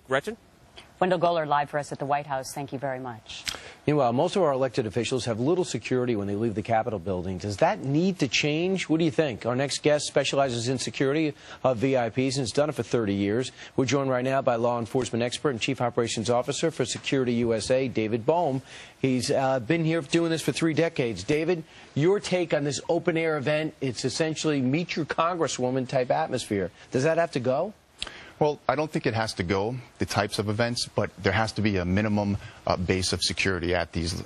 Gretchen? Wendell Goller live for us at the White House. Thank you very much. Meanwhile, most of our elected officials have little security when they leave the Capitol building. Does that need to change? What do you think? Our next guest specializes in security of VIPs and has done it for 30 years. We're joined right now by law enforcement expert and Chief Operations Officer for Security USA, David Boem. He's been here doing this for 3 decades. David, your take on this open-air event, it's essentially meet your congresswoman type atmosphere. Does that have to go? Well, I don't think it has to go, the types of events, but there has to be a minimum base of security at these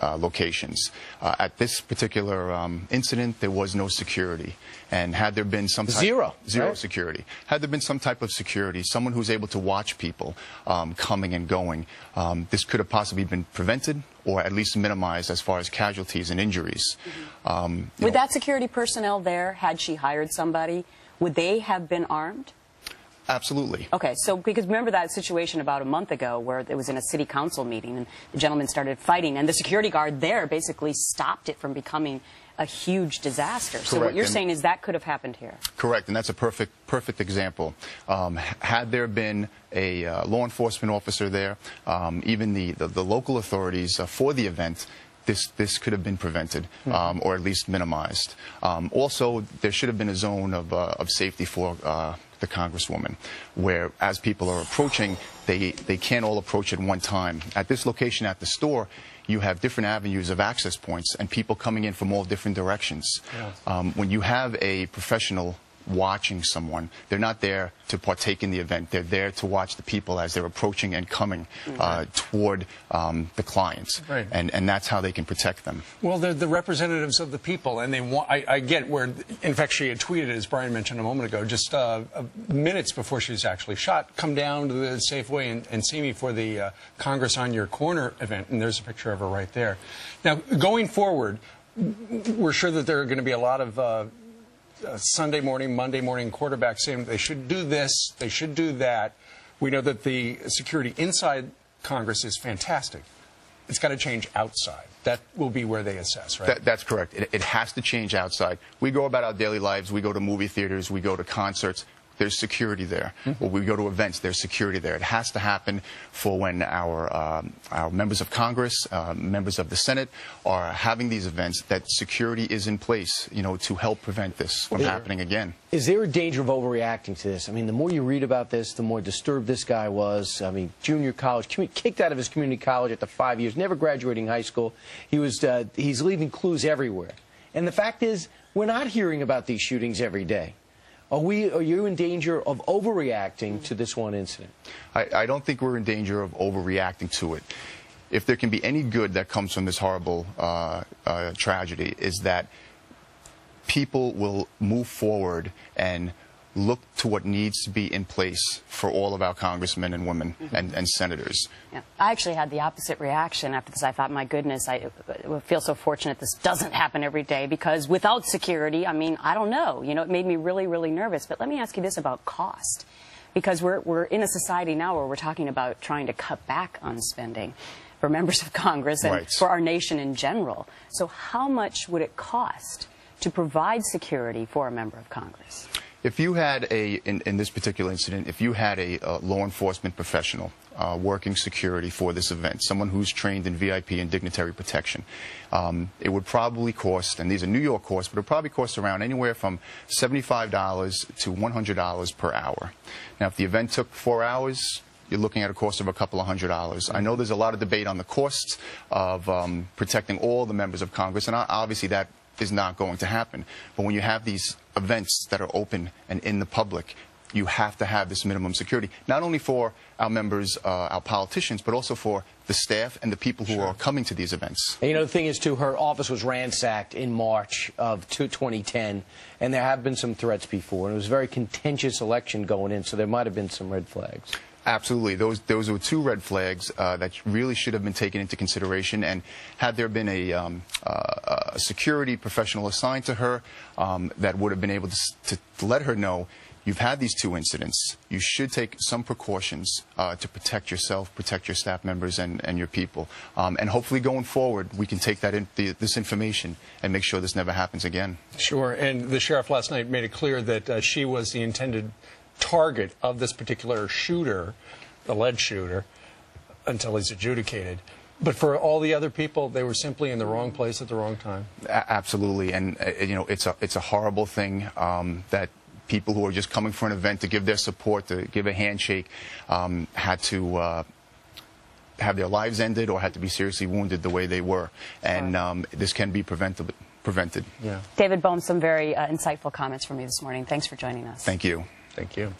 locations. At this particular incident, there was no security. And had there been some type... Zero right? Security. Had there been some type of security, someone who's able to watch people coming and going, this could have possibly been prevented or at least minimized as far as casualties and injuries. With that security personnel there, had she hired somebody, would they have been armed? Absolutely. Okay, so because remember that situation about a month ago where it was in a city council meeting and the gentleman started fighting and the security guard there basically stopped it from becoming a huge disaster. So what you're saying is that could have happened here. Correct, and that's a perfect example. Had there been a law enforcement officer there, even the local authorities for the event, this could have been prevented or at least minimized. Also, there should have been a zone of safety for the Congresswoman, where as people are approaching, they can't all approach at one time. At this location at the store, you have different avenues of access points and people coming in from all different directions. Yeah. When you have a professional watching someone, they're not there to partake in the event. They're there to watch the people as they're approaching and coming toward the clients. Right. And that's how they can protect them. Well, they're the representatives of the people, and they want, I get where, in fact, she had tweeted, as Brian mentioned a moment ago, just minutes before she was actually shot, come down to the Safeway and see me for the Congress on Your Corner event, and there's a picture of her right there. Now, going forward, we're sure that there are going to be a lot of Sunday morning, Monday morning quarterbacks saying they should do this, they should do that. We know that the security inside Congress is fantastic. It's got to change outside. That will be where they assess, right? That's correct. It has to change outside. We go about our daily lives. We go to movie theaters. We go to concerts. There's security there. When we go to events, there's security there. It has to happen for when our members of Congress, members of the Senate are having these events, that security is in place, you know, to help prevent this from happening again. Is there a danger of overreacting to this? I mean, the more you read about this, the more disturbed this guy was. I mean, junior college, kicked out of his community college after 5 years, never graduating high school. He's leaving clues everywhere. And the fact is, we're not hearing about these shootings every day. Are you in danger of overreacting to this one incident? I don't think we're in danger of overreacting to it. If there can be any good that comes from this horrible tragedy, is that people will move forward and look to what needs to be in place for all of our congressmen and women and senators. Yeah. I actually had the opposite reaction after this. I thought, my goodness, I feel so fortunate this doesn't happen every day, because without security, I mean, I don't know. You know, it made me really, really nervous. But let me ask you this about cost, because we're in a society now where we're talking about trying to cut back on spending for members of Congress and for our nation in general. So how much would it cost to provide security for a member of Congress? If you had in this particular incident, if you had a law enforcement professional working security for this event, someone who's trained in VIP and dignitary protection, it would probably cost, and these are New York costs, but it would probably cost around anywhere from $75 to $100 per hour. Now, if the event took 4 hours, you're looking at a cost of a couple of $100s. I know there's a lot of debate on the costs of protecting all the members of Congress, and obviously that is not going to happen. But when you have these events that are open and in the public, you have to have this minimum security, not only for our members, our politicians, but also for the staff and the people who are coming to these events. And, you know, the thing is, too, her office was ransacked in March of 2010, and there have been some threats before. And it was a very contentious election going in, so there might have been some red flags. Absolutely. Those were 2 red flags that really should have been taken into consideration. And had there been a security professional assigned to her that would have been able to let her know, you've had these 2 incidents, you should take some precautions to protect yourself, protect your staff members and your people. And hopefully going forward, we can take that this information and make sure this never happens again. Sure. And the sheriff last night made it clear that she was the intended target of this particular shooter. alleged shooter until he's adjudicated. But for all the other people, they were simply in the wrong place at the wrong time. Absolutely, and it's a horrible thing that people who are just coming for an event to give their support, to give a handshake, had to have their lives ended or had to be seriously wounded the way they were. And this can be prevented. Yeah. David Boem, some very insightful comments from you this morning. Thanks for joining us. Thank you. Thank you.